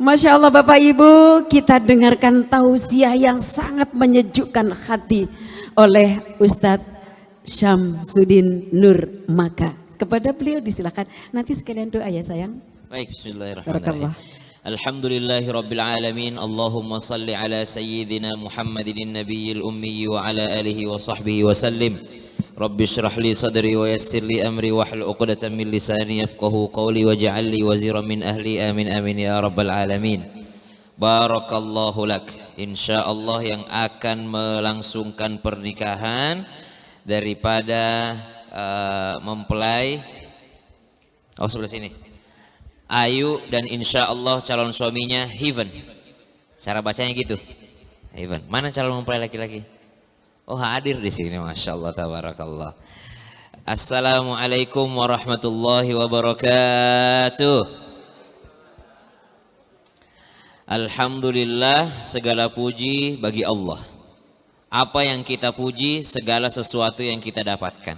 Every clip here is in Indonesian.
Masya Allah Bapak Ibu, kita dengarkan tausiah yang sangat menyejukkan hati oleh Ustadz Syamsuddin Nur Maka. Kepada beliau disilakan, nanti sekalian doa ya sayang. Baik, bismillahirrahmanirrahim. Alhamdulillahi rabbil alamin. Allahumma salli ala sayyidina Muhammadin nabiyil ummi wa ala alihi wa sahbihi wa sallim. Rabbi syrah li sadri wa yassir li amri wahlul 'uqdatam min lisani yafqahu qawli waj'al li waziran min ahli amin amin ya rabbal alamin. Barakallahu lak. Insyaallah yang akan melangsungkan pernikahan daripada mempelai sebelah sini Ayu dan insyaallah calon suaminya Heaven. Cara bacanya gitu. Heaven. Mana calon mempelai laki-laki? Oh, hadir di sini, masya Allah, tabarakallah. Assalamualaikum warahmatullahi wabarakatuh. Alhamdulillah, segala puji bagi Allah. Apa yang kita puji, segala sesuatu yang kita dapatkan.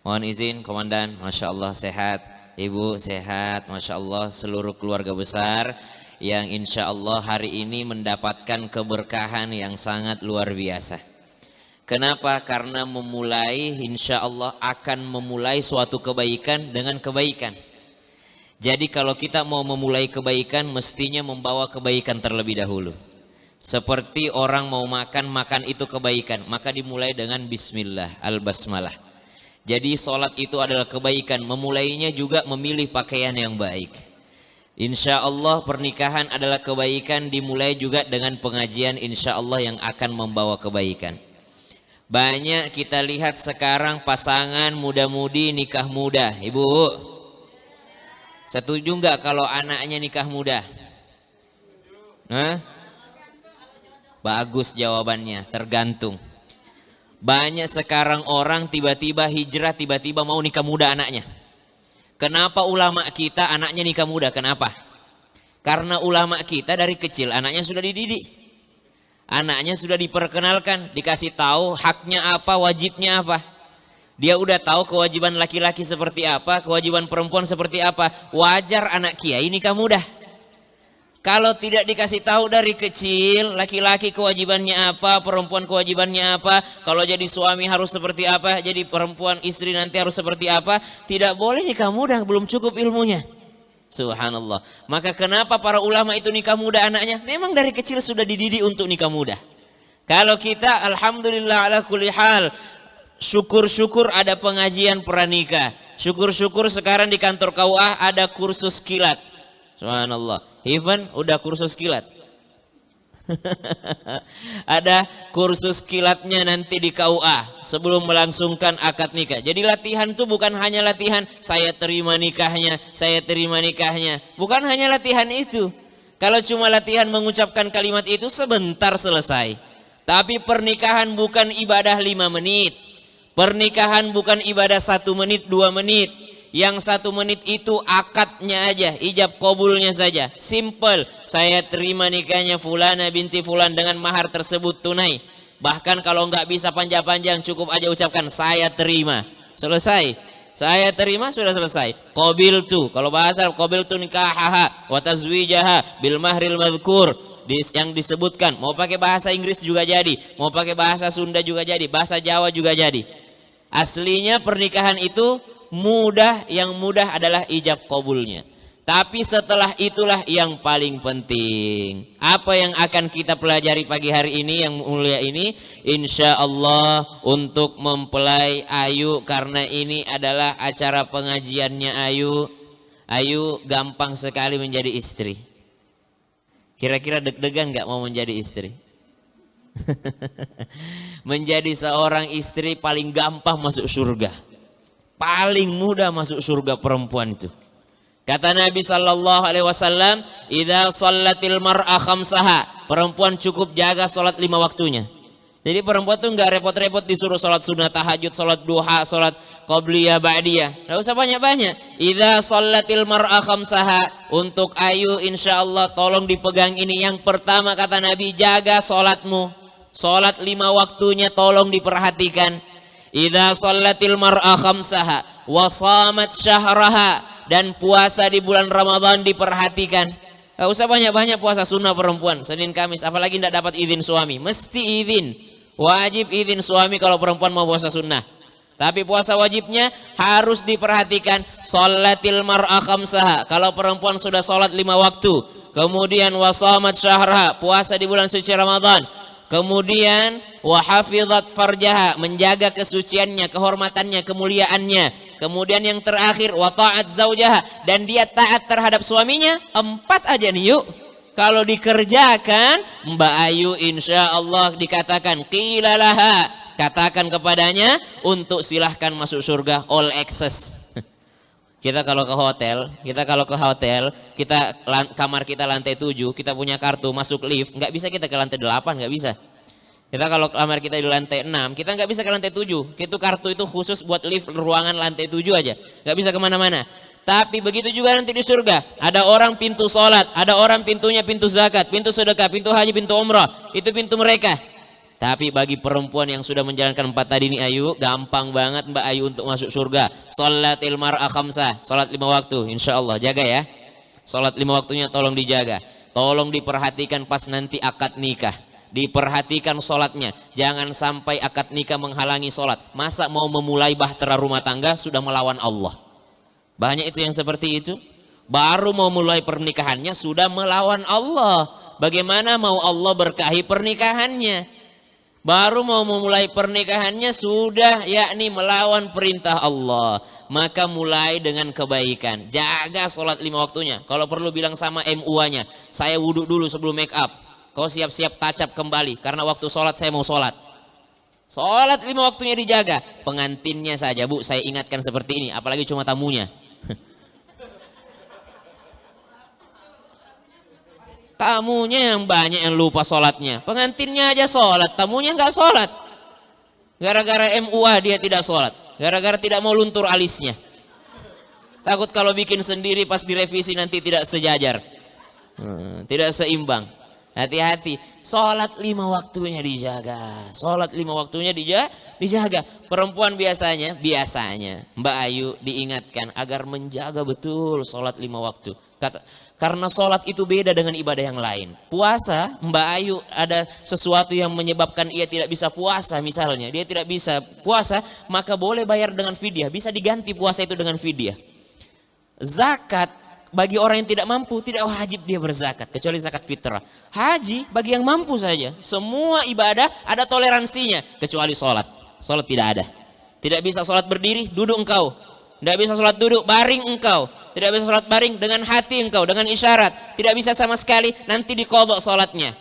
Mohon izin, Komandan, masya Allah sehat, Ibu sehat, masya Allah, seluruh keluarga besar yang insya Allah hari ini mendapatkan keberkahan yang sangat luar biasa. Kenapa? Karena memulai, insya Allah akan memulai suatu kebaikan dengan kebaikan. Jadi kalau kita mau memulai kebaikan, mestinya membawa kebaikan terlebih dahulu. Seperti orang mau makan, makan itu kebaikan, maka dimulai dengan bismillah, al-basmalah. Jadi sholat itu adalah kebaikan, memulainya juga memilih pakaian yang baik. Insya Allah pernikahan adalah kebaikan, dimulai juga dengan pengajian insya Allah yang akan membawa kebaikan. Banyak kita lihat sekarang pasangan muda-mudi nikah muda. Ibu setuju nggak kalau anaknya nikah muda? Bagus jawabannya, tergantung. Banyak sekarang orang tiba-tiba hijrah, tiba-tiba mau nikah muda anaknya. Kenapa ulama kita anaknya nikah muda? Kenapa? Karena ulama kita dari kecil anaknya sudah dididik. Anaknya sudah diperkenalkan, dikasih tahu haknya apa, wajibnya apa. Dia udah tahu kewajiban laki-laki seperti apa, kewajiban perempuan seperti apa. Wajar anak kiai nikah muda. Kalau tidak dikasih tahu dari kecil, laki-laki kewajibannya apa, perempuan kewajibannya apa, kalau jadi suami harus seperti apa, jadi perempuan istri nanti harus seperti apa, tidak boleh nikah muda, belum cukup ilmunya. Subhanallah. Maka kenapa para ulama itu nikah muda anaknya? Memang dari kecil sudah dididik untuk nikah muda. Kalau kita alhamdulillah ala kulli hal, syukur-syukur ada pengajian pranikah. Syukur-syukur sekarang di kantor KUA ada kursus kilat. Subhanallah. Even udah kursus kilat. Ada kursus kilatnya nanti di KUA sebelum melangsungkan akad nikah. Jadi latihan itu bukan hanya latihan saya terima nikahnya, saya terima nikahnya. Bukan hanya latihan itu. Kalau cuma latihan mengucapkan kalimat itu sebentar selesai. Tapi pernikahan bukan ibadah 5 menit. Pernikahan bukan ibadah 1 menit, 2 menit. Yang 1 menit itu akadnya aja, ijab kabulnya saja. Simple, saya terima nikahnya Fulana binti Fulan dengan mahar tersebut tunai. Bahkan kalau nggak bisa panjang-panjang, cukup aja ucapkan saya terima. Selesai. Saya terima sudah selesai. Qabiltu, kalau bahasa qabiltu nikahaha wa tazwijaha bil mahril madhkur. Yang disebutkan, mau pakai bahasa Inggris juga jadi, mau pakai bahasa Sunda juga jadi, bahasa Jawa juga jadi. Aslinya pernikahan itu mudah, yang mudah adalah ijab kabulnya. Tapi setelah itulah yang paling penting. Apa yang akan kita pelajari pagi hari ini yang mulia ini? Insya Allah untuk mempelai Ayu, karena ini adalah acara pengajiannya Ayu. Ayu gampang sekali menjadi istri. Kira-kira deg-degan gak mau menjadi istri? Menjadi seorang istri paling gampang masuk surga. Paling mudah masuk surga perempuan itu. Kata Nabi sallallahu alaihi wasallam, "Idza shallatil mar'a khamsaha." Perempuan cukup jaga salat 5 waktunya. Jadi perempuan tuh enggak repot-repot disuruh salat sunah tahajud, salat duha, salat qabliyah, ba'diyah. Enggak usah banyak-banyak. Idza shallatil mar'a khamsaha. Untuk Ayu insyaallah tolong dipegang ini. Yang pertama kata Nabi, jaga salatmu. Salat 5 waktunya tolong diperhatikan. Idza shallatil mar'a khamsaha wa shamat syahraha, dan puasa di bulan Ramadan diperhatikan. Gak usah banyak-banyak puasa sunnah perempuan, Senin Kamis, apalagi tidak dapat izin suami. Mesti izin, wajib izin suami kalau perempuan mau puasa sunnah. Tapi puasa wajibnya harus diperhatikan, sholatil mar'a khamsaha. Kalau perempuan sudah sholat 5 waktu, kemudian wasamat syahra, puasa di bulan suci Ramadan, kemudian wahafizat farjaha, menjaga kesuciannya, kehormatannya, kemuliaannya. Kemudian yang terakhir wa ta'at zaujaha, dan dia taat terhadap suaminya. 4 aja nih yuk. Kalau dikerjakan, Mbak Ayu insya Allah dikatakan qila laha, katakan kepadanya untuk silahkan masuk surga all access. Kita kalau ke hotel, kamar kita lantai 7, kita punya kartu masuk lift, nggak bisa kita ke lantai 8, nggak bisa. Kita kalau kamar kita di lantai 6, kita nggak bisa ke lantai 7. Itu kartu itu khusus buat lift ruangan lantai 7 aja, nggak bisa kemana-mana. Tapi begitu juga nanti di surga, ada orang pintu sholat, ada orang pintunya pintu zakat, pintu sedekah, pintu haji, pintu umrah, itu pintu mereka. Tapi bagi perempuan yang sudah menjalankan 4 tadi ini Ayu, gampang banget Mbak Ayu untuk masuk surga. Sholatil mar'a khamsah, sholat 5 waktu, insya Allah jaga ya. Sholat 5 waktunya tolong dijaga, tolong diperhatikan pas nanti akad nikah. Diperhatikan sholatnya, jangan sampai akad nikah menghalangi sholat. Masa mau memulai bahtera rumah tangga sudah melawan Allah? Banyak itu yang seperti itu. Baru mau mulai pernikahannya sudah melawan Allah. Bagaimana mau Allah berkahi pernikahannya? Baru mau memulai pernikahannya sudah yakni melawan perintah Allah. Maka mulai dengan kebaikan. Jaga sholat 5 waktunya. Kalau perlu bilang sama MUA-nya, saya wudhu dulu sebelum make up. Kau siap-siap tacap kembali, karena waktu sholat saya mau sholat. Sholat 5 waktunya dijaga. Pengantinnya saja, Bu, saya ingatkan seperti ini, apalagi cuma tamunya. Tamunya yang banyak yang lupa sholatnya. Pengantinnya aja sholat, tamunya nggak sholat. Gara-gara MUA dia tidak sholat. Gara-gara tidak mau luntur alisnya. Takut kalau bikin sendiri pas direvisi nanti tidak sejajar. Tidak seimbang. Hati-hati, sholat 5 waktunya dijaga. Sholat 5 waktunya dijaga. Perempuan biasanya Mbak Ayu diingatkan agar menjaga betul sholat 5 waktu. Karena sholat itu beda dengan ibadah yang lain. Puasa, Mbak Ayu ada sesuatu yang menyebabkan ia tidak bisa puasa misalnya. Dia tidak bisa puasa, maka boleh bayar dengan fidyah. Bisa diganti puasa itu dengan fidyah. Zakat, bagi orang yang tidak mampu, tidak wajib dia berzakat, kecuali zakat fitrah. Haji, bagi yang mampu saja. Semua ibadah ada toleransinya, kecuali sholat. Sholat tidak ada. Tidak bisa sholat berdiri, duduk engkau. Tidak bisa sholat duduk, baring engkau. Tidak bisa sholat baring dengan hati engkau, dengan isyarat. Tidak bisa sama sekali, nanti diqadha sholatnya.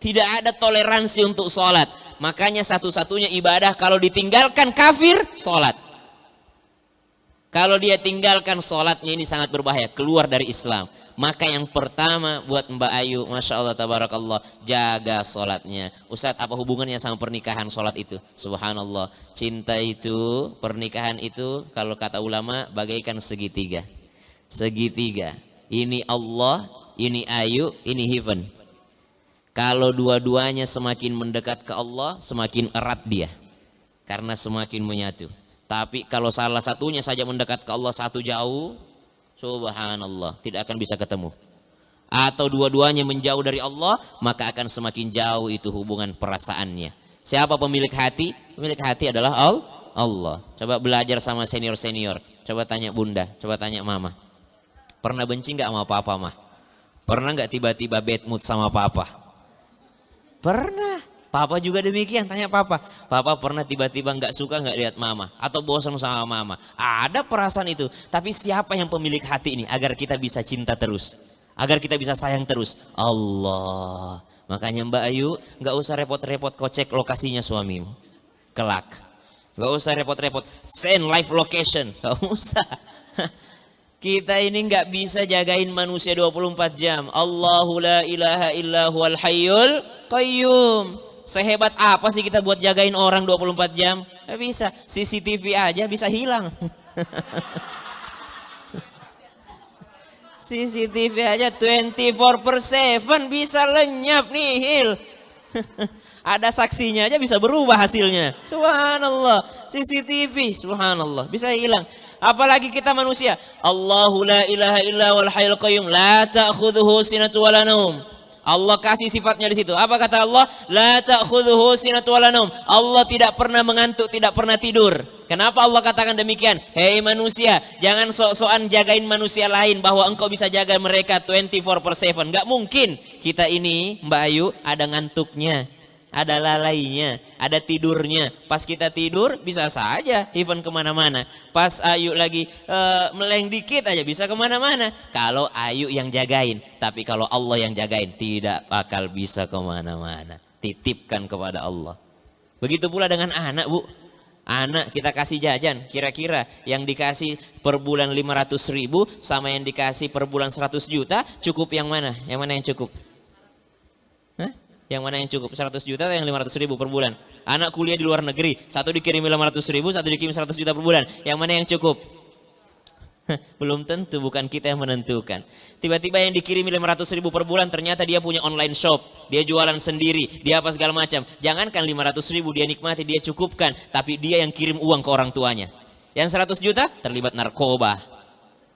Tidak ada toleransi untuk sholat. Makanya satu-satunya ibadah kalau ditinggalkan kafir, sholat. Kalau dia tinggalkan sholatnya ini sangat berbahaya, keluar dari Islam. Maka yang pertama buat Mbak Ayu, Masya Allah tabarakallah, jaga sholatnya. Ustadz, apa hubungannya sama pernikahan sholat itu? Subhanallah, cinta itu, pernikahan itu kalau kata ulama bagaikan segitiga. Segitiga, ini Allah, ini Ayu, ini heaven. Kalau dua-duanya semakin mendekat ke Allah, semakin erat dia, karena semakin menyatu. Tapi kalau salah satunya saja mendekat ke Allah, satu jauh, subhanallah, tidak akan bisa ketemu. Atau dua-duanya menjauh dari Allah, maka akan semakin jauh itu hubungan perasaannya. Siapa pemilik hati? Pemilik hati adalah Allah. Coba belajar sama senior-senior. Coba tanya bunda, coba tanya mama. Pernah benci nggak sama papa mah? Pernah nggak tiba-tiba bad mood sama papa? Pernah. Papa juga demikian, tanya papa. Papa pernah tiba-tiba nggak suka nggak lihat mama atau bosan sama mama. Ada perasaan itu, tapi siapa yang pemilik hati ini agar kita bisa cinta terus, agar kita bisa sayang terus? Allah. Makanya Mbak Ayu nggak usah repot-repot kocek lokasinya suamimu kelak. Nggak usah repot-repot send live location, nggak usah. Kita ini nggak bisa jagain manusia 24 jam. Allahu la ilaha illa huwal hayyul qayyum. Sehebat apa sih kita buat jagain orang 24 jam? Gak bisa, CCTV aja bisa hilang. CCTV aja 24/7 bisa lenyap nihil. Ada saksinya aja bisa berubah hasilnya. Subhanallah, CCTV, subhanallah, bisa hilang. Apalagi kita manusia. Allahu la ilaha illa wal hayyul qayyum la ta'khudhuhu sinatun wala naum. Allah kasih sifatnya di situ. Apa kata Allah? La ta'khudhuhu sinatun wala naum. Allah tidak pernah mengantuk, tidak pernah tidur. Kenapa Allah katakan demikian? Hei manusia, jangan sok-sokan jagain manusia lain bahwa engkau bisa jaga mereka 24/7. Enggak mungkin. Kita ini, Mbak Ayu, ada ngantuknya, ada lalainya, ada tidurnya. Pas kita tidur bisa saja even kemana-mana. Pas Ayu lagi meleng dikit aja bisa kemana-mana. Kalau Ayu yang jagain, tapi kalau Allah yang jagain tidak bakal bisa kemana-mana. Titipkan kepada Allah. Begitu pula dengan anak, Bu. Anak kita kasih jajan, kira-kira yang dikasih per bulan 500.000 sama yang dikasih per bulan 100 juta, cukup yang mana? Yang mana yang cukup? Hah? Yang mana yang cukup? 100 juta atau yang 500.000 per bulan? Anak kuliah di luar negeri, satu dikirim 500.000, satu dikirim 100 juta per bulan. Yang mana yang cukup? Belum tentu, bukan kita yang menentukan. Tiba-tiba yang dikirim 500.000 per bulan ternyata dia punya online shop, dia jualan sendiri, dia apa segala macam. Jangankan 500.000 dia nikmati, dia cukupkan, tapi dia yang kirim uang ke orang tuanya. Yang 100 juta terlibat narkoba.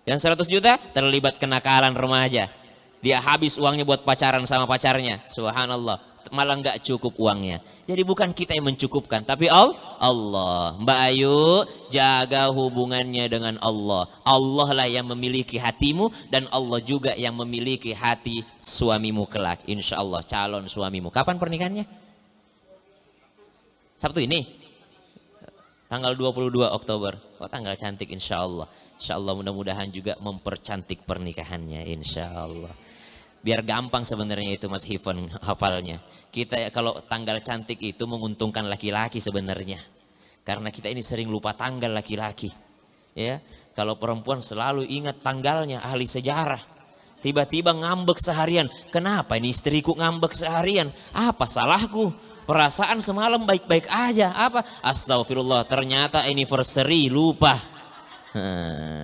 Yang 100 juta terlibat kenakalan remaja. Dia habis uangnya buat pacaran sama pacarnya. Subhanallah. Malah nggak cukup uangnya. Jadi bukan kita yang mencukupkan, tapi Allah. Mbak Ayu, jaga hubungannya dengan Allah. Allah lah yang memiliki hatimu dan Allah juga yang memiliki hati suamimu kelak. Insya Allah calon suamimu. Kapan pernikahannya? Sabtu ini? Tanggal 22 Oktober. Oh, tanggal cantik insya Allah. Insya Allah mudah-mudahan juga mempercantik pernikahannya. Insya Allah. Biar gampang sebenarnya itu Mas Hifan hafalnya. Kita kalau tanggal cantik itu menguntungkan laki-laki sebenarnya. Karena kita ini sering lupa tanggal laki-laki. Ya, kalau perempuan selalu ingat tanggalnya, ahli sejarah. Tiba-tiba ngambek seharian. Kenapa ini istriku ngambek seharian? Apa salahku? Perasaan semalam baik-baik aja. Apa? Astagfirullah, ternyata anniversary lupa.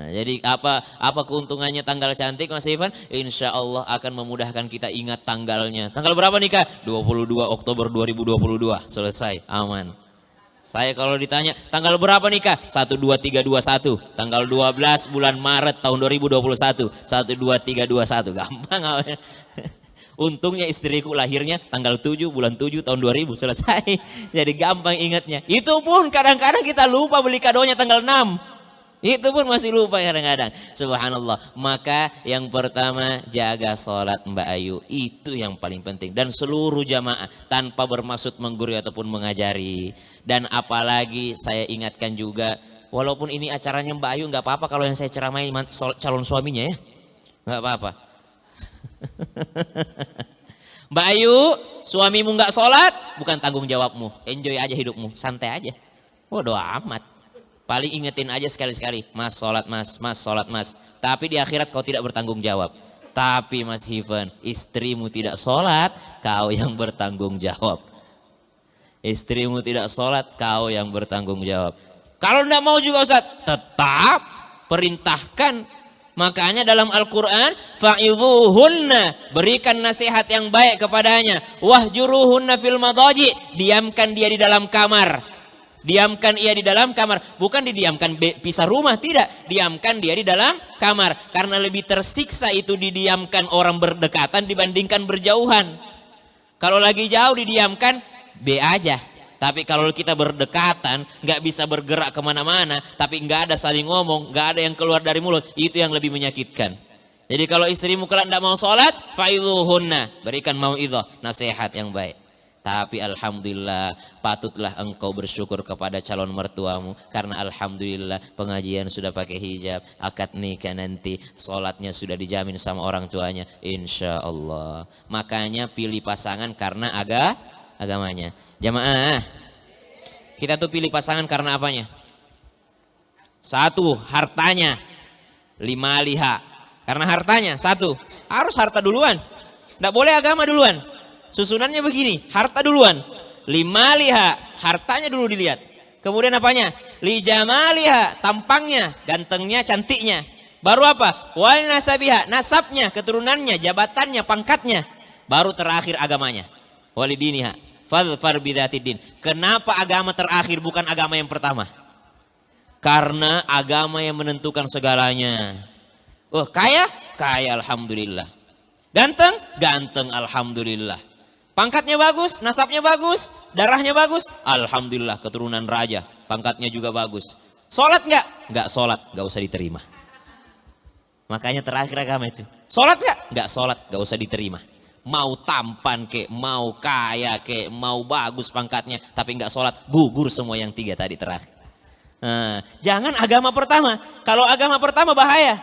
Jadi apa keuntungannya tanggal cantik Mas Ivan? Insya Allah akan memudahkan kita ingat tanggalnya. Tanggal berapa nikah? 22 Oktober 2022. Selesai, aman. Saya kalau ditanya tanggal berapa nikah? 12321. Tanggal 12 bulan Maret tahun 2021. 12321. Gampang. Untungnya istriku lahirnya tanggal 7 bulan 7 tahun 2000. Selesai. Jadi gampang ingatnya. Itu pun kadang-kadang kita lupa beli kadonya tanggal 6. Itu pun masih lupa kadang-kadang. Subhanallah. Maka yang pertama jaga sholat Mbak Ayu. Itu yang paling penting. Dan seluruh jamaah tanpa bermaksud menggurui ataupun mengajari. Dan apalagi saya ingatkan juga. Walaupun ini acaranya Mbak Ayu nggak apa-apa kalau yang saya ceramai calon suaminya ya. Nggak apa-apa. Mbak Ayu, suamimu nggak sholat bukan tanggung jawabmu. Enjoy aja hidupmu. Santai aja. Bodoh amat. Paling ingetin aja sekali-sekali, mas sholat mas, mas sholat mas. Tapi di akhirat kau tidak bertanggung jawab. Tapi Mas Hifan, istrimu tidak sholat, kau yang bertanggung jawab. Istrimu tidak sholat, kau yang bertanggung jawab. Kalau tidak mau juga Ustaz, tetap perintahkan. Makanya dalam Al-Quran, fa'idhuhunna, berikan nasihat yang baik kepadanya. Wahjuruhunna fil madaji, diamkan dia di dalam kamar. Diamkan ia di dalam kamar, bukan didiamkan pisah rumah, tidak, diamkan dia di dalam kamar, karena lebih tersiksa itu didiamkan orang berdekatan dibandingkan berjauhan. Kalau lagi jauh didiamkan B aja, tapi kalau kita berdekatan nggak bisa bergerak kemana-mana, tapi nggak ada saling ngomong, nggak ada yang keluar dari mulut, itu yang lebih menyakitkan. Jadi kalau istrimu kelak tidak mau sholat, fa'idhuhunna, berikan mau'idhah, nasihat yang baik. Tapi alhamdulillah patutlah engkau bersyukur kepada calon mertuamu. Karena alhamdulillah pengajian sudah pakai hijab. Akad nikah nanti sholatnya sudah dijamin sama orang tuanya. Insya Allah. Makanya pilih pasangan karena agamanya. Jamaah, kita tuh pilih pasangan karena apanya? Satu, hartanya. 5 liha. Karena hartanya, satu. Harus harta duluan. Tidak boleh agama duluan. Susunannya begini, harta duluan. 5 liha, hartanya dulu dilihat. Kemudian apanya? Li jamaliha, tampangnya, gantengnya, cantiknya. Baru apa? Wal nasabiha, nasabnya, keturunannya, jabatannya, pangkatnya. Baru terakhir agamanya. Walidiniha, fadfar bidzatid din. Kenapa agama terakhir bukan agama yang pertama? Karena agama yang menentukan segalanya. Oh, kaya? Kaya alhamdulillah. Ganteng? Ganteng alhamdulillah. Pangkatnya bagus, nasabnya bagus, darahnya bagus, alhamdulillah keturunan raja, pangkatnya juga bagus. Sholat nggak? Nggak sholat, nggak usah diterima. Makanya terakhir agama itu. Sholat nggak? Nggak sholat, nggak usah diterima. Mau tampan kek, mau kaya kek, mau bagus pangkatnya, tapi nggak sholat, gugur semua yang tiga tadi terakhir. Nah, jangan agama pertama. Kalau agama pertama bahaya.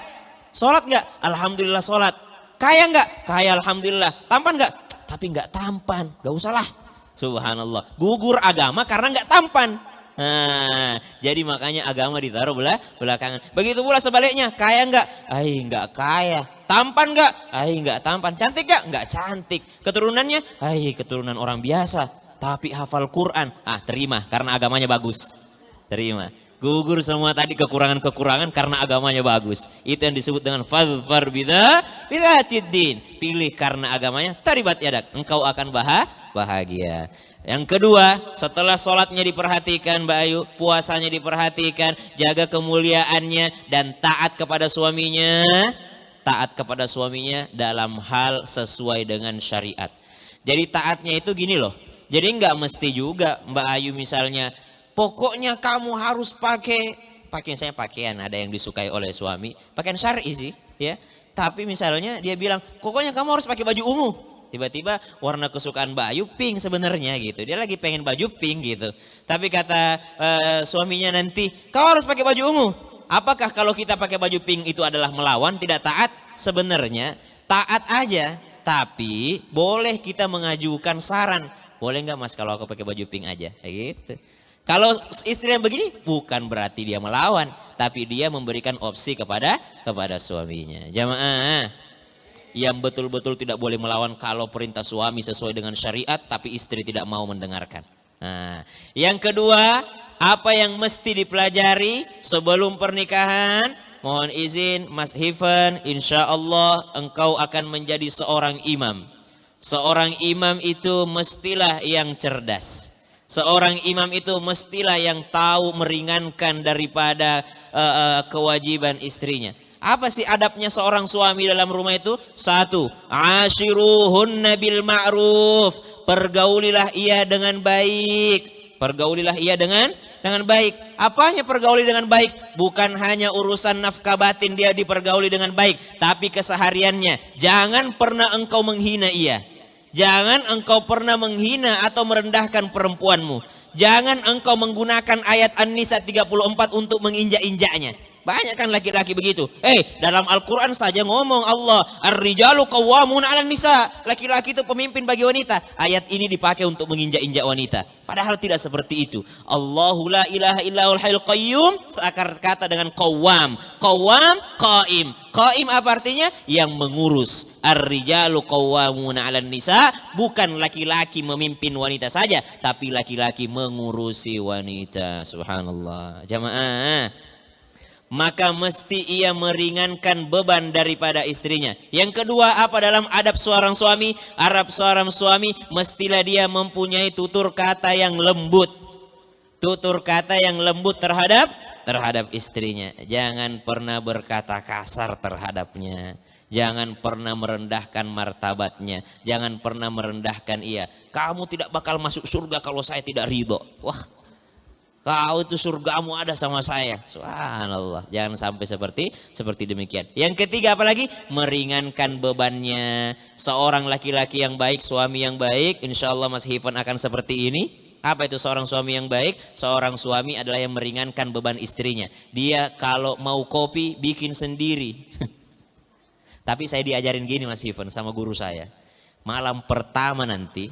Sholat nggak? Alhamdulillah sholat. Kaya nggak? Kaya alhamdulillah. Tampan nggak? Tapi nggak tampan, nggak usahlah. Subhanallah. Gugur agama karena nggak tampan. Nah, jadi makanya agama ditaruh belakangan. Begitu pula sebaliknya, kaya nggak? Nggak kaya. Tampan nggak? Nggak tampan. Cantik nggak? Nggak cantik. Keturunannya? Keturunan orang biasa. Tapi hafal Quran. Terima karena agamanya bagus. Terima. Gugur semua tadi kekurangan-kekurangan karena agamanya bagus. Itu yang disebut dengan fadfar bidaciddin. Pilih karena agamanya, taribat yadak. Engkau akan bahagia. Yang kedua, setelah sholatnya diperhatikan Mbak Ayu, puasanya diperhatikan, jaga kemuliaannya dan taat kepada suaminya. Taat kepada suaminya dalam hal sesuai dengan syariat. Jadi taatnya itu gini loh. Jadi nggak mesti juga Mbak Ayu misalnya, pokoknya kamu harus pakaian pakaian ada yang disukai oleh suami, pakaian syar'i sih, ya. Tapi misalnya dia bilang, pokoknya kamu harus pakai baju ungu. Tiba-tiba warna kesukaan Mbak Ayu pink sebenarnya gitu. Dia lagi pengen baju pink gitu. Tapi kata suaminya nanti, kau harus pakai baju ungu. Apakah kalau kita pakai baju pink itu adalah melawan, tidak taat? Sebenarnya taat aja. Tapi boleh kita mengajukan saran. Boleh nggak mas kalau aku pakai baju pink aja? Gitu. Kalau istri yang begini bukan berarti dia melawan, tapi dia memberikan opsi kepada suaminya. Jamaah, yang betul-betul tidak boleh melawan kalau perintah suami sesuai dengan syariat, tapi istri tidak mau mendengarkan. Nah, yang kedua, apa yang mesti dipelajari sebelum pernikahan? Mohon izin Mas Hivan, insya Allah engkau akan menjadi seorang imam. Seorang imam itu mestilah yang cerdas. Seorang imam itu mestilah yang tahu meringankan daripada kewajiban istrinya. Apa sih adabnya seorang suami dalam rumah itu? Satu, ashiruhunna bil ma'ruf. Pergaulilah ia dengan baik. Pergaulilah ia dengan baik. Apanya pergauli dengan baik? Bukan hanya urusan nafkah batin dia dipergauli dengan baik, tapi kesehariannya. Jangan pernah engkau menghina ia. Jangan engkau pernah menghina atau merendahkan perempuanmu. Jangan engkau menggunakan ayat An-Nisa 34 untuk menginjak-injaknya. Banyak kan laki-laki begitu. Dalam Al-Quran saja ngomong Allah, ar-rijalu qawwamun 'alan nisa. Laki-laki itu pemimpin bagi wanita. Ayat ini dipakai untuk menginjak-injak wanita. Padahal tidak seperti itu. Allahu la ilaha illahul hayyul qayyum seakar kata dengan qawwam. Qawwam, qaim. Qaim apa artinya? Yang mengurus. Ar-rijalu qawwamun 'alan nisa, bukan laki-laki memimpin wanita saja, tapi laki-laki mengurusi wanita. Subhanallah. Jamaah. Maka mesti ia meringankan beban daripada istrinya. Yang kedua, apa dalam adab seorang suami? Adab seorang suami mestilah dia mempunyai tutur kata yang lembut. Tutur kata yang lembut terhadap istrinya. Jangan pernah berkata kasar terhadapnya. Jangan pernah merendahkan martabatnya. Jangan pernah merendahkan ia. Kamu tidak bakal masuk surga kalau saya tidak ridho. Wah, kau itu surgamu ada sama saya. Subhanallah. Jangan sampai seperti demikian. Yang ketiga apalagi? Meringankan bebannya. Seorang laki-laki yang baik, suami yang baik, insya Allah Mas Hivan akan seperti ini. Apa itu seorang suami yang baik? Seorang suami adalah yang meringankan beban istrinya. Dia kalau mau kopi bikin sendiri. Tapi saya diajarin gini Mas Hivan sama guru saya. Malam pertama nanti,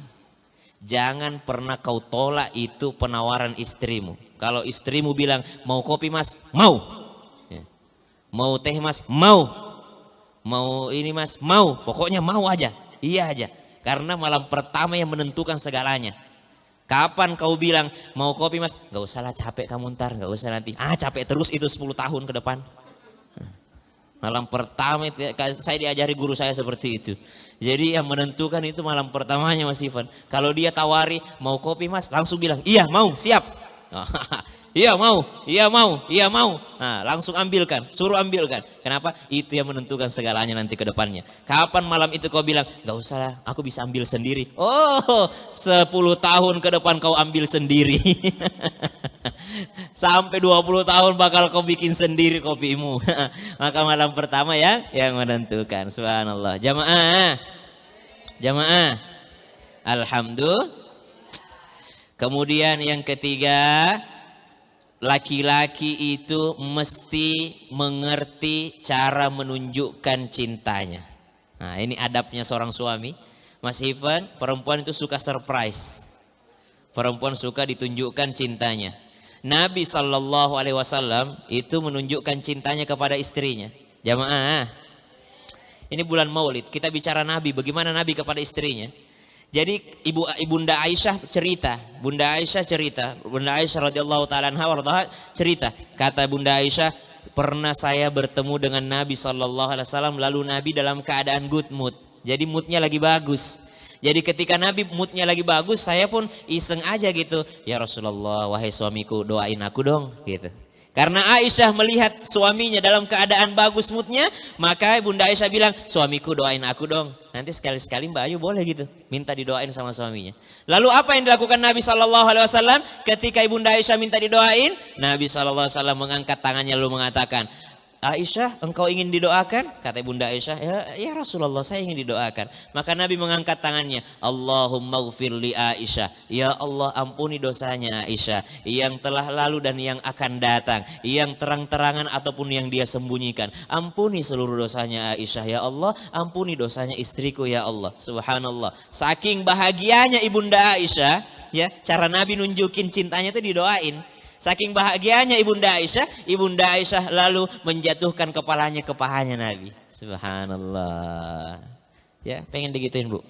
jangan pernah kau tolak itu penawaran istrimu. Kalau istrimu bilang, mau kopi mas? Mau. Ya. Mau teh mas? Mau. Mau ini mas? Mau. Pokoknya mau aja. Iya aja. Karena malam pertama yang menentukan segalanya. Kapan kau bilang, mau kopi mas? Gak usah lah, capek kamu ntar. Gak usah nanti. Capek terus itu 10 tahun ke depan. Malam pertama itu, saya diajari guru saya seperti itu. Jadi yang menentukan itu malam pertamanya Mas Ivan. Kalau dia tawari, mau kopi mas? Langsung bilang, iya mau, siap. Iya mau, iya mau, iya mau. Nah, langsung ambilkan, suruh ambilkan. Kenapa? Itu yang menentukan segalanya nanti ke depannya. Kapan malam itu kau bilang, gak usah lah, aku bisa ambil sendiri. Oh, 10 tahun ke depan kau ambil sendiri. Sampai 20 tahun bakal kau bikin sendiri kopimu. Maka malam pertama ya yang menentukan. Subhanallah. Jamaah. Jamaah. Alhamdulillah. Kemudian yang ketiga, laki-laki itu mesti mengerti cara menunjukkan cintanya. Nah, ini adabnya seorang suami. Mas Ivan, perempuan itu suka surprise. Perempuan suka ditunjukkan cintanya. Nabi Shallallahu Alaihi Wasallam itu menunjukkan cintanya kepada istrinya. Jamaah, ini bulan Maulid, kita bicara Nabi, bagaimana Nabi kepada istrinya. Jadi Bunda Aisyah cerita, Bunda Aisyah radhiyallahu taala anha cerita, kata Bunda Aisyah, pernah saya bertemu dengan Nabi Shallallahu Alaihi Wasallam, lalu Nabi dalam keadaan good mood, jadi moodnya lagi bagus. Jadi ketika Nabi moodnya lagi bagus, saya pun iseng aja gitu, ya Rasulullah, wahai suamiku, doain aku dong, gitu. Karena Aisyah melihat suaminya dalam keadaan bagus moodnya, maka Bunda Aisyah bilang, suamiku doain aku dong. Nanti sekali-sekali Mbak Ayu boleh gitu, minta didoain sama suaminya. Lalu apa yang dilakukan Nabi SAW ketika Bunda Aisyah minta didoain? Nabi SAW mengangkat tangannya lalu mengatakan, Aisyah, engkau ingin didoakan? Kata Bunda Aisyah, ya Rasulullah, saya ingin didoakan. Maka Nabi mengangkat tangannya, Allahumma ghfir li Aisyah. Ya Allah, ampuni dosanya Aisyah, yang telah lalu dan yang akan datang, yang terang-terangan ataupun yang dia sembunyikan. Ampuni seluruh dosanya Aisyah, ya Allah. Ampuni dosanya istriku, ya Allah. Subhanallah. Saking bahagianya Ibunda Aisyah, ya, cara Nabi nunjukin cintanya itu didoain. Saking bahagianya Ibunda Aisyah lalu menjatuhkan kepalanya ke pahanya Nabi. Subhanallah. Ya, pengen digituin Bu.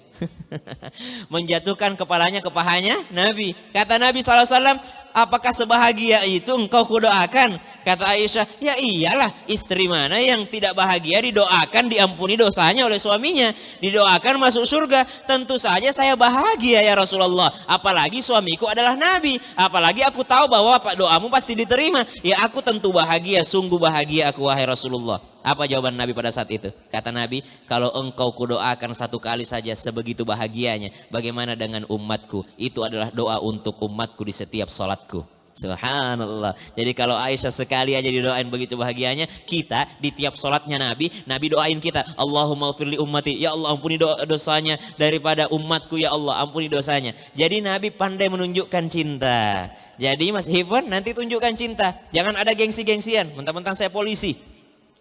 Menjatuhkan kepalanya ke pahanya Nabi. Kata Nabi SAW, apakah sebahagia itu engkau kudoakan? Kata Aisyah, ya iyalah, istri mana yang tidak bahagia didoakan diampuni dosanya oleh suaminya, didoakan masuk surga. Tentu saja saya bahagia ya Rasulullah, apalagi suamiku adalah Nabi, apalagi aku tahu bahwa doamu pasti diterima. Ya aku tentu bahagia, sungguh bahagia aku wahai Rasulullah. Apa jawaban Nabi pada saat itu? Kata Nabi, kalau engkau kudoakan satu kali saja sebegitu bahagianya, bagaimana dengan umatku? Itu adalah doa untuk umatku di setiap salatku. Subhanallah. Jadi kalau Aisyah sekali aja didoain begitu bahagianya, kita di tiap sholatnya Nabi doain kita, Allahumma firli ummati, ya Allah ampuni dosanya daripada umatku, ya Allah ampuni dosanya. Jadi Nabi pandai menunjukkan cinta. Jadi Mas Hifan, nanti tunjukkan cinta, jangan ada gengsi-gengsian, mentang-mentang saya polisi,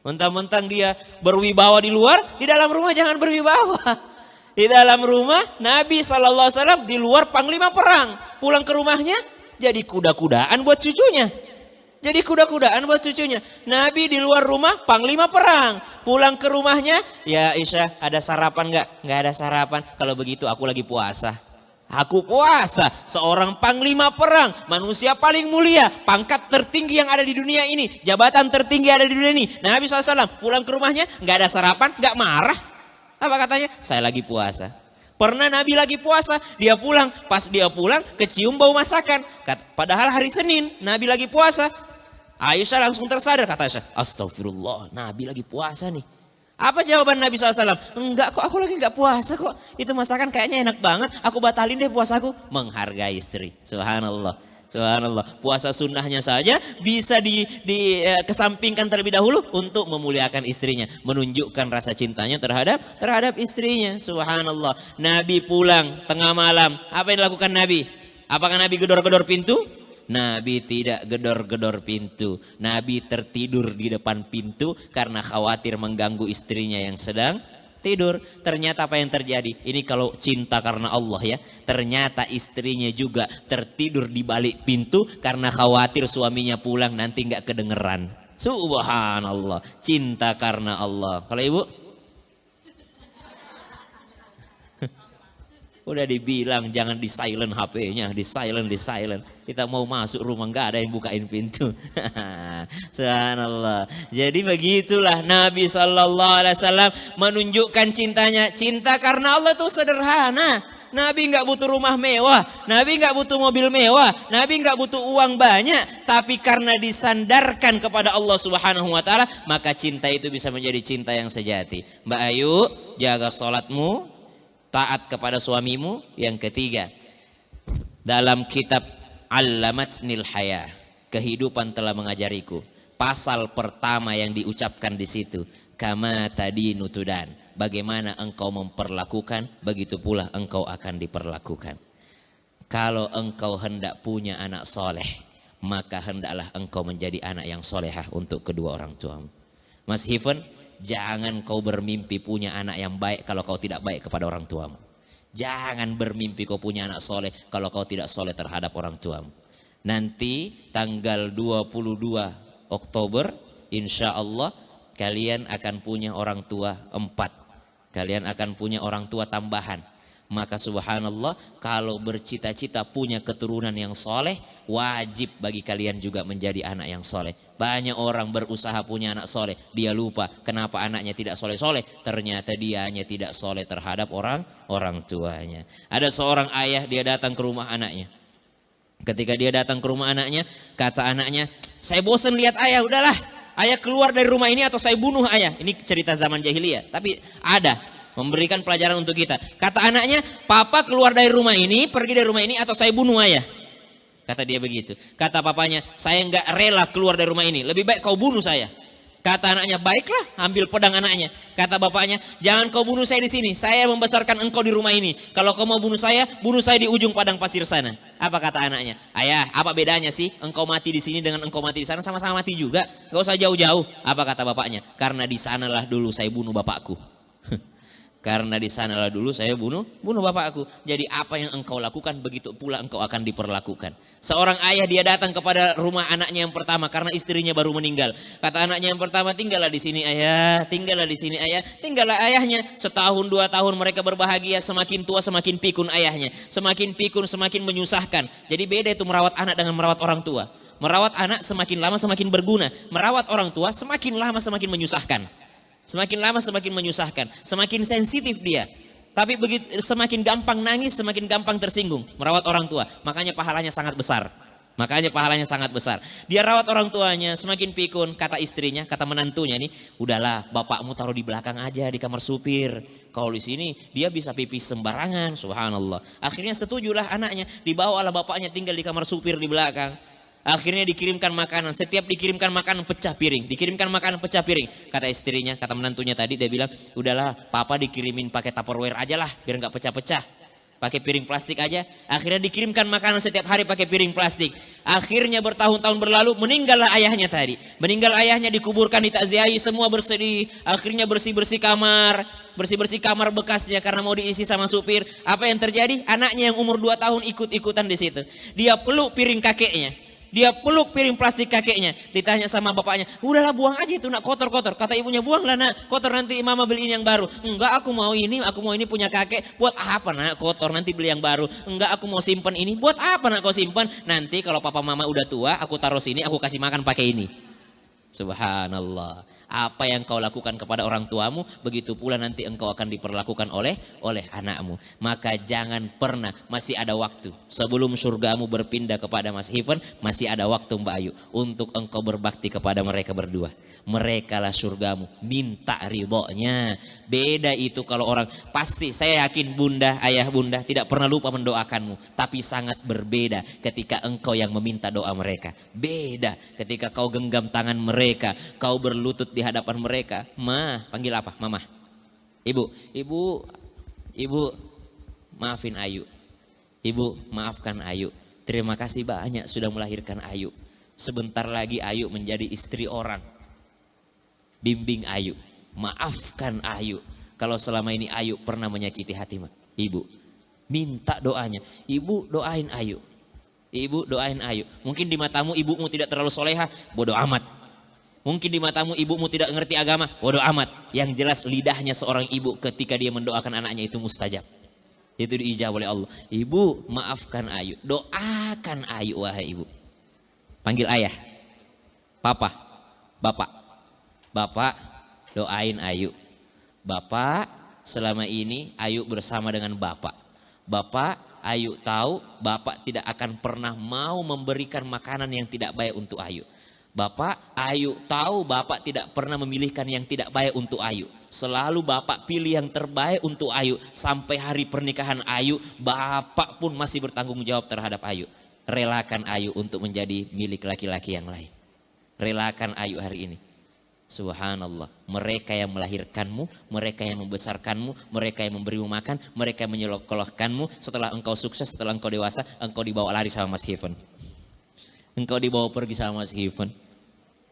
mentang-mentang dia berwibawa di luar, di dalam rumah jangan berwibawa. Di dalam rumah Nabi SAW di luar panglima perang, pulang ke rumahnya jadi kuda-kudaan buat cucunya. Jadi kuda-kudaan buat cucunya. Nabi di luar rumah panglima perang, pulang ke rumahnya, ya Aisyah ada sarapan enggak? Enggak ada sarapan. Kalau begitu aku lagi puasa. Aku puasa, seorang panglima perang, manusia paling mulia, pangkat tertinggi yang ada di dunia ini, jabatan tertinggi ada di dunia ini. Nabi SAW pulang ke rumahnya enggak ada sarapan, enggak marah. Apa katanya? Saya lagi puasa. Pernah Nabi lagi puasa, dia pulang. Pas dia pulang, kecium bau masakan. Padahal hari Senin, Nabi lagi puasa. Aisyah langsung tersadar, kata Aisyah, astagfirullah, Nabi lagi puasa nih. Apa jawaban Nabi SAW? Enggak kok, aku lagi enggak puasa kok. Itu masakan kayaknya enak banget, aku batalin deh puasaku. Menghargai istri, subhanallah. Subhanallah, puasa sunnahnya saja bisa dikesampingkan terlebih dahulu untuk memuliakan istrinya, menunjukkan rasa cintanya terhadap istrinya. Subhanallah. Nabi pulang tengah malam, apa yang dilakukan Nabi? Apakah Nabi gedor-gedor pintu? Nabi tidak gedor-gedor pintu. Nabi tertidur di depan pintu karena khawatir mengganggu istrinya yang sedang tidur. Ternyata apa yang terjadi? Ini kalau cinta karena Allah ya. Ternyata istrinya juga tertidur di balik pintu karena khawatir suaminya pulang nanti nggak kedengeran. Subhanallah. Cinta karena Allah. Kalau ibu? Udah dibilang jangan di silent HP-nya, di silent. Kita mau masuk rumah nggak ada yang bukain pintu. Subhanallah. Jadi begitulah Nabi SAW menunjukkan cintanya. Cinta karena Allah itu sederhana. Nabi nggak butuh rumah mewah, Nabi nggak butuh mobil mewah, Nabi nggak butuh uang banyak, tapi karena disandarkan kepada Allah Subhanahu wa taala, maka cinta itu bisa menjadi cinta yang sejati. Mbak Ayu, jaga sholatmu, taat kepada suamimu. Yang ketiga, dalam kitab Allamatnil Haya, kehidupan telah mengajariku, pasal pertama yang diucapkan di situ, kama tadi nutudan, bagaimana engkau memperlakukan, begitu pula engkau akan diperlakukan. Kalau engkau hendak punya anak soleh, maka hendaklah engkau menjadi anak yang solehah untuk kedua orang tuamu. Mas Hiven, jangan kau bermimpi punya anak yang baik kalau kau tidak baik kepada orang tuamu. Jangan bermimpi kau punya anak soleh kalau kau tidak soleh terhadap orang tuamu. Nanti tanggal 22 Oktober insya Allah kalian akan punya orang tua 4. Kalian akan punya orang tua tambahan. Maka subhanallah, kalau bercita-cita punya keturunan yang soleh, wajib bagi kalian juga menjadi anak yang soleh. Banyak orang berusaha punya anak soleh, dia lupa kenapa anaknya tidak soleh-soleh. Ternyata dia hanya tidak soleh terhadap orang tuanya. Ada seorang ayah, dia datang ke rumah anaknya. Ketika dia datang ke rumah anaknya, kata anaknya, saya bosan lihat ayah, udahlah ayah keluar dari rumah ini atau saya bunuh ayah. Ini cerita zaman jahiliyah, tapi ada memberikan pelajaran untuk kita. Kata anaknya, papa keluar dari rumah ini, pergi dari rumah ini atau saya bunuh ayah. Kata dia begitu. Kata papanya, saya nggak rela keluar dari rumah ini, lebih baik kau bunuh saya. Kata anaknya, baiklah, ambil pedang anaknya. Kata bapaknya, jangan kau bunuh saya di sini, saya membesarkan engkau di rumah ini. Kalau kau mau bunuh saya di ujung padang pasir sana. Apa kata anaknya? Ayah, apa bedanya sih engkau mati di sini dengan engkau mati di sana, sama-sama mati juga. Gak usah jauh-jauh. Apa kata bapaknya? Karena di sanalah dulu saya bunuh bapakku. Karena di sanalah dulu saya bunuh bapakku. Jadi apa yang engkau lakukan, begitu pula engkau akan diperlakukan. Seorang ayah, dia datang kepada rumah anaknya yang pertama karena istrinya baru meninggal. Kata anaknya yang pertama, tinggallah di sini ayah, tinggallah di sini ayah. Tinggallah ayahnya. Setahun 2 tahun mereka berbahagia. Semakin tua semakin pikun ayahnya. Semakin pikun semakin menyusahkan. Jadi beda itu merawat anak dengan merawat orang tua. Merawat anak semakin lama semakin berguna. Merawat orang tua semakin lama semakin menyusahkan. Semakin lama semakin menyusahkan, semakin sensitif dia. Tapi begitu semakin gampang nangis, semakin gampang tersinggung merawat orang tua. Makanya pahalanya sangat besar. Makanya pahalanya sangat besar. Dia rawat orang tuanya, semakin pikun. Kata istrinya, kata menantunya nih, udahlah bapakmu taruh di belakang aja di kamar supir. Kalau di sini dia bisa pipis sembarangan, subhanallah. Akhirnya setujulah anaknya, dibawalah bapaknya tinggal di kamar supir di belakang. Akhirnya dikirimkan makanan, setiap dikirimkan makanan pecah piring, dikirimkan makanan pecah piring. Kata istrinya, kata menantunya tadi, dia bilang, udahlah papa dikirimin pakai Tupperware aja lah, biar nggak pecah-pecah. Pakai piring plastik aja. Akhirnya dikirimkan makanan setiap hari pakai piring plastik. Akhirnya bertahun-tahun berlalu, meninggallah ayahnya tadi. Meninggal ayahnya, dikuburkan, ditakziahi, semua bersedih. Akhirnya bersih-bersih kamar bekasnya karena mau diisi sama supir. Apa yang terjadi? Anaknya yang umur 2 tahun ikut-ikutan di situ. Dia peluk piring kakeknya. Dia peluk piring plastik kakeknya. Ditanya sama bapaknya, udahlah buang aja itu nak, kotor-kotor. Kata ibunya, buanglah nak, kotor, nanti mama beliin yang baru. Enggak, aku mau ini punya kakek. Buat apa nak, kotor, nanti beli yang baru. Enggak, aku mau simpan ini. Buat apa nak kau simpan? Nanti kalau papa mama udah tua, aku taruh sini, aku kasih makan pakai ini. Subhanallah. Apa yang kau lakukan kepada orang tuamu, begitu pula nanti engkau akan diperlakukan oleh anakmu. Maka jangan pernah, masih ada waktu. Sebelum surgamu berpindah kepada Mas Hiven, masih ada waktu Mbak Ayu untuk engkau berbakti kepada mereka berdua. Merekalah surgamu, minta ridhonya. Beda itu kalau orang, pasti saya yakin bunda, ayah bunda tidak pernah lupa mendoakanmu. Tapi sangat berbeda ketika engkau yang meminta doa mereka. Beda ketika kau genggam tangan mereka, kau berlutut di hadapan mereka. Ma, panggil apa? Mama. Ibu, maafin Ayu. Ibu, maafkan Ayu. Terima kasih banyak sudah melahirkan Ayu. Sebentar lagi Ayu menjadi istri orang. Bimbing Ayu, maafkan Ayu. Kalau selama ini Ayu pernah menyakiti hati ibu, minta doanya. Ibu doain Ayu. Ibu doain Ayu. Mungkin di matamu ibumu tidak terlalu soleha, bodoh amat. Mungkin di matamu ibumu tidak ngerti agama, bodoh amat. Yang jelas lidahnya seorang ibu ketika dia mendoakan anaknya itu mustajab. Itu diijabah oleh Allah. Ibu maafkan Ayu, doakan Ayu wahai ibu. Panggil ayah, papa, bapak. Bapak doain Ayu. Bapak selama ini Ayu bersama dengan bapak. Bapak, Ayu tahu Bapak tidak akan pernah mau memberikan makanan yang tidak baik untuk Ayu. Bapak, Ayu tahu Bapak tidak pernah memilihkan yang tidak baik untuk Ayu. Selalu Bapak pilih yang terbaik untuk Ayu. Sampai hari pernikahan Ayu, Bapak pun masih bertanggung jawab terhadap Ayu. Relakan Ayu untuk menjadi milik laki-laki yang lain. Relakan Ayu hari ini. Subhanallah, mereka yang melahirkanmu, mereka yang membesarkanmu, mereka yang memberimu makan, mereka yang menyekolahkanmu. Setelah engkau sukses, setelah engkau dewasa, engkau dibawa lari sama Mas Hiven. Engkau dibawa pergi sama Mas Hiven.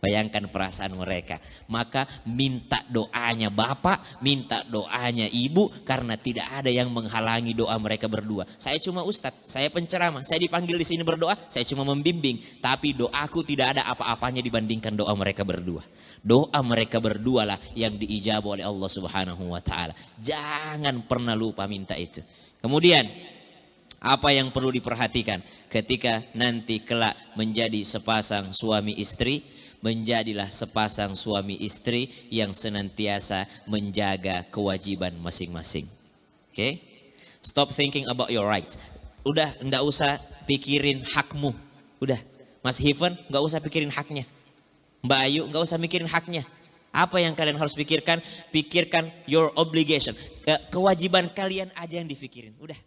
Bayangkan perasaan mereka. Maka minta doanya bapak, minta doanya ibu, karena tidak ada yang menghalangi doa mereka berdua. Saya cuma ustadz, saya penceramah, saya dipanggil di sini berdoa, saya cuma membimbing. Tapi doaku tidak ada apa-apanya dibandingkan doa mereka berdua. Doa mereka berdua lah yang diijabah oleh Allah Subhanahu wa taala. Jangan pernah lupa minta itu. Kemudian apa yang perlu diperhatikan ketika nanti kelak menjadi sepasang suami istri? Menjadilah sepasang suami istri yang senantiasa menjaga kewajiban masing-masing. Oke? Stop thinking about your rights. Udah, enggak usah pikirin hakmu. Udah, Mas Hiven enggak usah pikirin haknya. Mbak Ayu enggak usah mikirin haknya. Apa yang kalian harus pikirkan? Pikirkan your obligation. Kewajiban kalian aja yang dipikirin. Udah.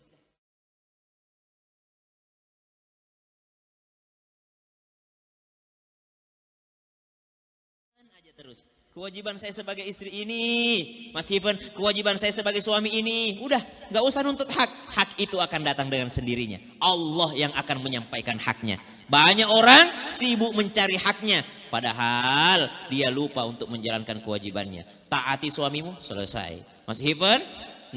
Terus kewajiban saya sebagai istri ini, Mas Hiven, kewajiban saya sebagai suami ini, udah nggak usah nuntut hak itu akan datang dengan sendirinya. Allah yang akan menyampaikan haknya. Banyak orang sibuk mencari haknya, padahal dia lupa untuk menjalankan kewajibannya. Taati suamimu, selesai. Mas Hiven,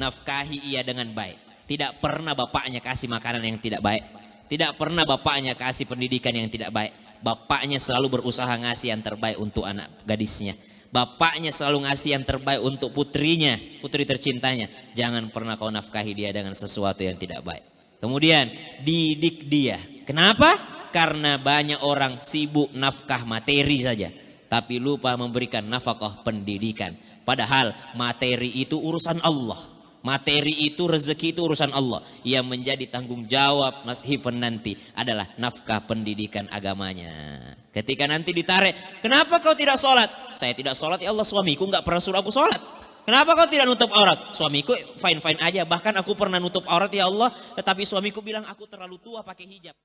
nafkahi ia dengan baik. Tidak pernah bapaknya kasih makanan yang tidak baik, tidak pernah bapaknya kasih pendidikan yang tidak baik. Bapaknya selalu berusaha ngasih yang terbaik untuk anak gadisnya. Bapaknya selalu ngasih yang terbaik untuk putrinya, putri tercintanya. Jangan pernah kau nafkahi dia dengan sesuatu yang tidak baik. Kemudian didik dia. Kenapa? Karena banyak orang sibuk nafkah materi saja, tapi lupa memberikan nafkah pendidikan. Padahal materi itu urusan Allah. Materi itu, rezeki itu urusan Allah. Yang menjadi tanggung jawab Mas Hiven nanti adalah nafkah pendidikan agamanya. Ketika nanti ditarik, kenapa kau tidak sholat? Saya tidak sholat, ya Allah, suamiku nggak pernah suruh aku sholat. Kenapa kau tidak nutup aurat? Suamiku fine-fine aja, bahkan aku pernah nutup aurat ya Allah, tetapi suamiku bilang aku terlalu tua pakai hijab.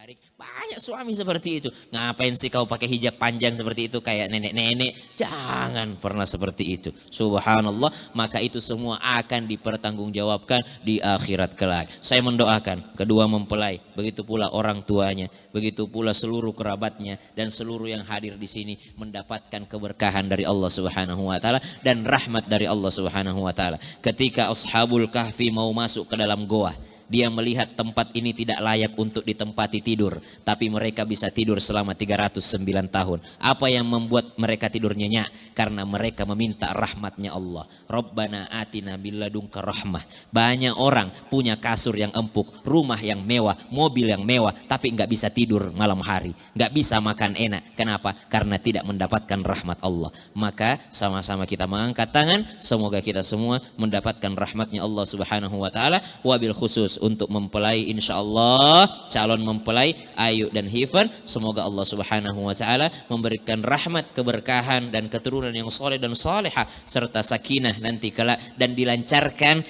Hari banyak suami seperti itu. Ngapain sih kau pakai hijab panjang seperti itu kayak nenek-nenek? Jangan pernah seperti itu. Subhanallah, maka itu semua akan dipertanggungjawabkan di akhirat kelak. Saya mendoakan kedua mempelai, begitu pula orang tuanya, begitu pula seluruh kerabatnya dan seluruh yang hadir di sini mendapatkan keberkahan dari Allah Subhanahu wa taala dan rahmat dari Allah Subhanahu wa taala. Ketika Ashabul Kahfi mau masuk ke dalam goa, dia melihat tempat ini tidak layak untuk ditempati tidur, tapi mereka bisa tidur selama 309 tahun. Apa yang membuat mereka tidur nyenyak? Karena mereka meminta rahmatnya Allah. Rabbana atina billadunka rahmah. Banyak orang punya kasur yang empuk, rumah yang mewah, mobil yang mewah, tapi nggak bisa tidur malam hari, nggak bisa makan enak. Kenapa? Karena tidak mendapatkan rahmat Allah. Maka sama-sama kita mengangkat tangan, semoga kita semua mendapatkan rahmatnya Allah Subhanahu wa taala. Wabil khusus untuk mempelai, insya Allah calon mempelai Ayu dan Hiven, semoga Allah Subhanahu wa taala memberikan rahmat, keberkahan dan keturunan yang soleh dan solehah serta sakinah nanti kelak, dan dilancarkan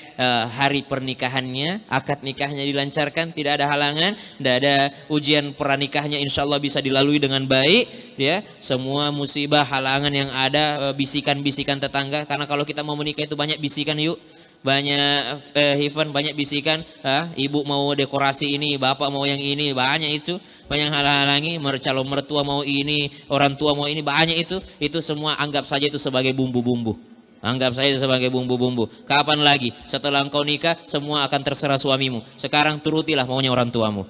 hari pernikahannya, akad nikahnya dilancarkan, tidak ada halangan, tidak ada ujian pernikahnya, insya Allah bisa dilalui dengan baik ya. Semua musibah halangan yang ada, bisikan-bisikan tetangga, karena kalau kita mau menikah itu banyak bisikan yuk. Banyak Hiven, banyak bisikan, ibu mau dekorasi ini, bapak mau yang ini, banyak itu, banyak halang-halangi, calon mertua mau ini, orang tua mau ini, banyak itu semua anggap saja itu sebagai bumbu-bumbu. Anggap saja sebagai bumbu-bumbu. Kapan lagi? Setelah engkau nikah, semua akan terserah suamimu. Sekarang turutilah maunya orang tuamu.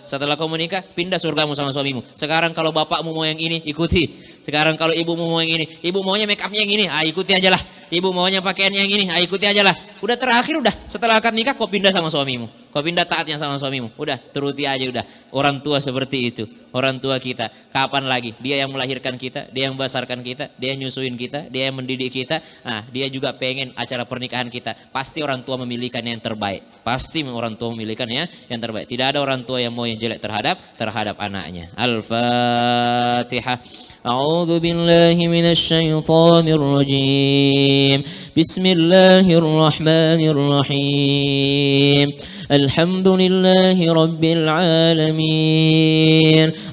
Setelah kau menikah, pindah surgamu sama suamimu. Sekarang kalau bapakmu mau yang ini, ikuti. Sekarang kalau ibumu mau yang ini, ibu maunya make upnya yang ini, ikuti aja lah. ibu maunya pakaian yang ini, ikuti aja lah. Udah terakhir udah, setelah akad nikah kau pindah sama suamimu. Kau pindah taatnya sama suamimu. Udah, turuti aja udah. Orang tua seperti itu. Orang tua kita. Kapan lagi? Dia yang melahirkan kita, dia yang membesarkan kita, dia yang nyusuin kita, dia yang mendidik kita. Nah, dia juga pengen acara pernikahan kita. Pasti orang tua memilihkan yang terbaik. Pasti orang tua memilihkan yang terbaik. Tidak ada orang tua yang mau yang jelek terhadap anaknya. Al-Fatihah. أعوذ بالله من الشيطان الرجيم بسم الله الرحمن الرحيم الحمد لله رب العالمين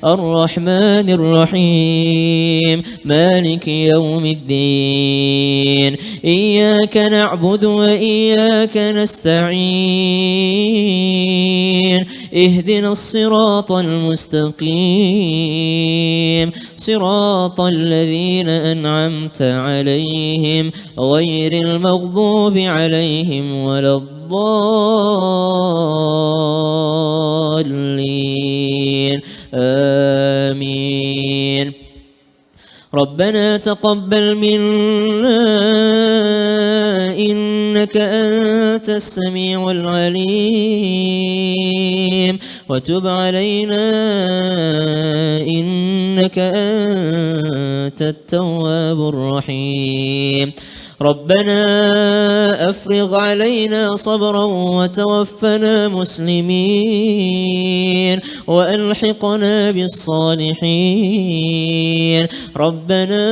الرحمن الرحيم مالك يوم الدين إياك نعبد وإياك نستعين اهدنا الصراط المستقيم صراط الذين أنعمت عليهم غير المغضوب عليهم ولا الضالين آمين ربنا تقبل منا إنك أنت السميع العليم وتب علينا إنك أنت التواب الرحيم ربنا أفرغ علينا صبرا وتوفنا مسلمين وألحقنا بالصالحين ربنا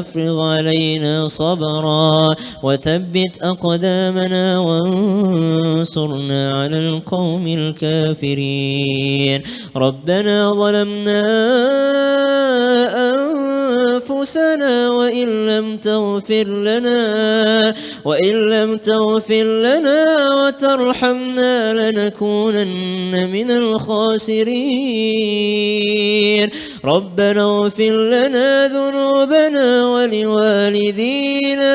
أفرغ علينا صبرا وثبت أقدامنا وانصرنا على القوم الكافرين ربنا ظلمنا أنفسنا وإن لم تغفر لنا وترحمنا لنكونن من الخاسرين ربنا اغفر لنا ذنوبنا ولوالدينا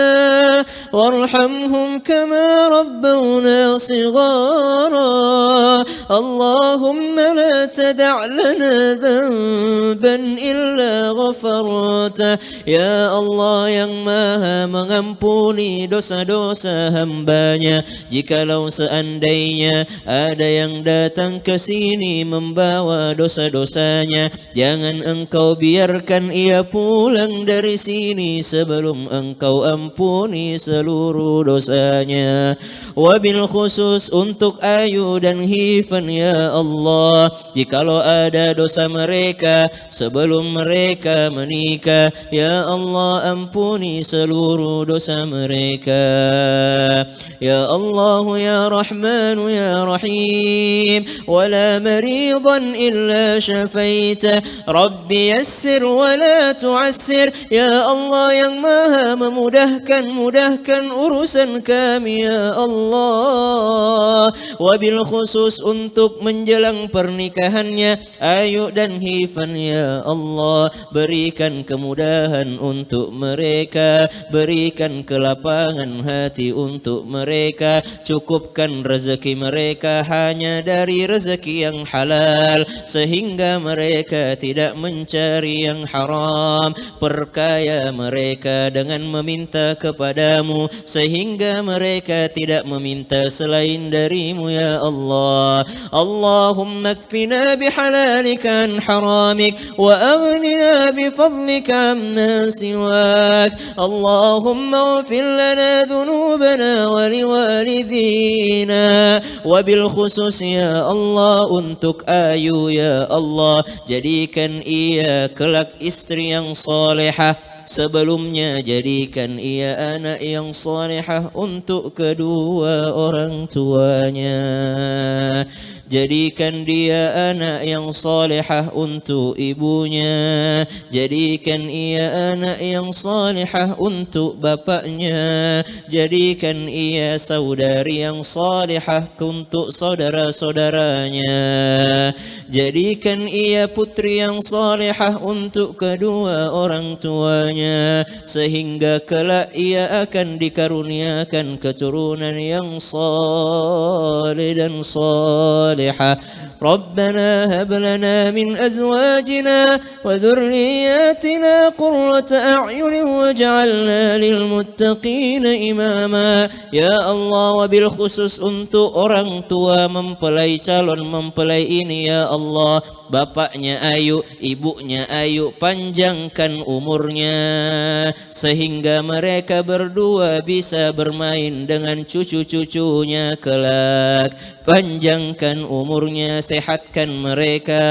وارحمهم كما ربونا صغارا اللهم لا تدع لنا ذنبا إلا غفرته Ya Allah yang maha mengampuni dosa-dosa hambanya. Jikalau seandainya ada yang datang ke sini membawa dosa-dosanya, jangan engkau biarkan ia pulang dari sini sebelum engkau ampuni seluruh dosanya. Wabil khusus untuk Ayu dan Hifan ya Allah, jikalau ada dosa mereka sebelum mereka menikah, ya Allah ampuni seluruh dosa mereka. Ya Allah ya Rahman ya Rahim, wala maridan illa syafaita, Rabbi yassir wala tu'assir. Ya Allah yang maha mudahkan urusan kami ya Allah. Wabil khusus untuk menjelang pernikahannya Ayu dan Hifan ya Allah, berikan kemudahan untuk mereka, berikan kelapangan hati untuk mereka, cukupkan rezeki mereka hanya dari rezeki yang halal sehingga mereka tidak mencari yang haram. Perkaya mereka dengan meminta kepadamu sehingga mereka tidak meminta selain darimu ya Allah. Allahumma kfina bihalalika an haramik wa aghnina bifadlika amna siwak. Allahumma ighfir lana dhunubana wa liwalidina. Wabil khusus ya Allah untuk Ayu ya Allah, jadikan ia kelak istri yang salihah. Sebelumnya jadikan ia anak yang salihah untuk kedua orang tuanya. Jadikan dia anak yang salihah untuk ibunya. Jadikan ia anak yang salihah untuk bapaknya. Jadikan ia saudari yang salihah untuk saudara-saudaranya. Jadikan ia putri yang salihah untuk kedua orang tuanya, sehingga kelak ia akan dikaruniakan keturunan yang saleh dan salih. صالحا ربنا هب لنا من أزواجنا وذرياتنا قرة أعين واجعلنا للمتقين إماما يا Allah. Wabil khusus untuk orang tua mempelai calon mempelai ini ya Allah, bapaknya Ayu, ibunya Ayu, panjangkan umurnya sehingga mereka berdua bisa bermain dengan cucu-cucunya kelak. Panjangkan umurnya, sehatkan mereka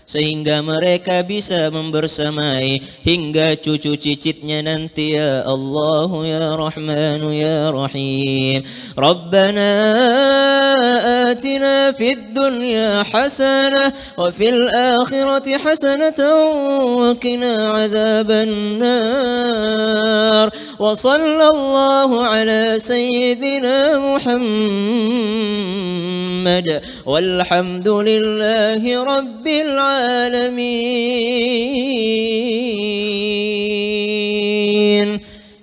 sehingga mereka bisa membersamai hingga cucu cicitnya nanti ya Allah ya Rahman ya Rahim. Rabbana atina fid dunya hasanah wa fil akhirati hasanatan wa qina adzaban nar wa sallallahu ala sayyidina Muhammad walhamdulillahi rabbil alamin.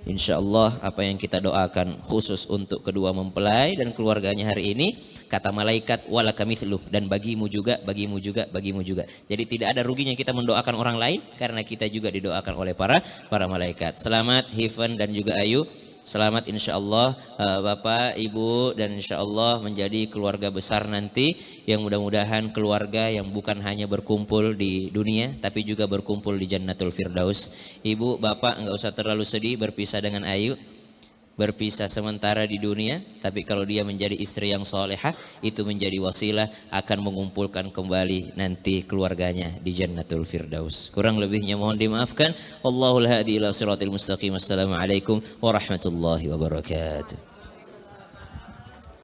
Insyaallah apa yang kita doakan khusus untuk kedua mempelai dan keluarganya hari ini, kata malaikat walaka mithluh, dan bagimu juga, bagimu juga, bagimu juga. Jadi tidak ada ruginya kita mendoakan orang lain karena kita juga didoakan oleh para malaikat. Selamat Hivan dan juga Ayu. Selamat insyaallah Bapak, Ibu, dan insyaallah menjadi keluarga besar nanti yang mudah-mudahan keluarga yang bukan hanya berkumpul di dunia tapi juga berkumpul di Jannatul Firdaus. Ibu, Bapak enggak usah terlalu sedih berpisah dengan Ayu. Berpisah sementara di dunia, tapi kalau dia menjadi istri yang solehah itu menjadi wasilah akan mengumpulkan kembali nanti keluarganya di Jannatul Firdaus. Kurang lebihnya mohon dimaafkan. Wallahul hadi ila siratil mustaqim. Assalamualaikum warahmatullahi wabarakatuh.